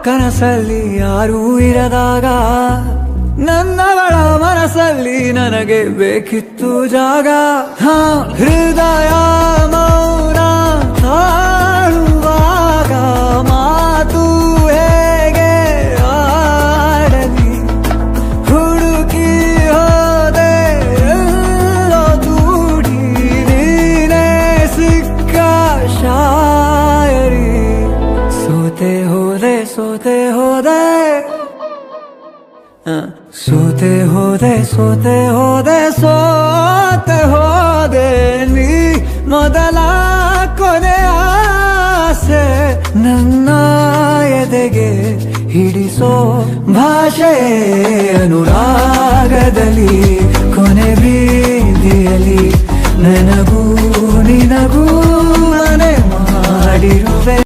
ಕನಸಲ್ಲಿ ಯಾರೂ ಇರದಾಗ ನನ್ನವಳ ಮನಸ್ಸಲ್ಲಿ ನನಗೆ ಬೇಕಿತ್ತು ಜಾಗ. ಹೃದಯ ಮೌನ ತಾಳುವಾಗ ಮಾತು ಹೇಗೆ ಆಡಲಿ, ಹುಡುಕಿ ಹೋದೆ ಎಲ್ಲೋ ದೂಡಿ ನೀನೇ ಸಿಕ್ಕ ಶಾಯರಿ. ಸೋತೆ ಹೋದೆ ಸೋತೆ ಹೋದೆ ಸೋತೆ ಹೋದೆ ಸೋತೆ ಹೋದೆ ಸೋತೆ ಹೋದೆ ನೀ ಮೊದಲ ಕೊನೆ ಆಸೆ ನನ್ನ ಎದೆಗೆ ಹಿಡಿಸೋ ಭಾಷೆ ಅನುರಾಗದಲ್ಲಿ ಕೊನೆ ಬೀದಿಯಲ್ಲಿ ನನಗೂ ನಿನಗೂ ಮನೆ ಮಾಡಿರುವೆ.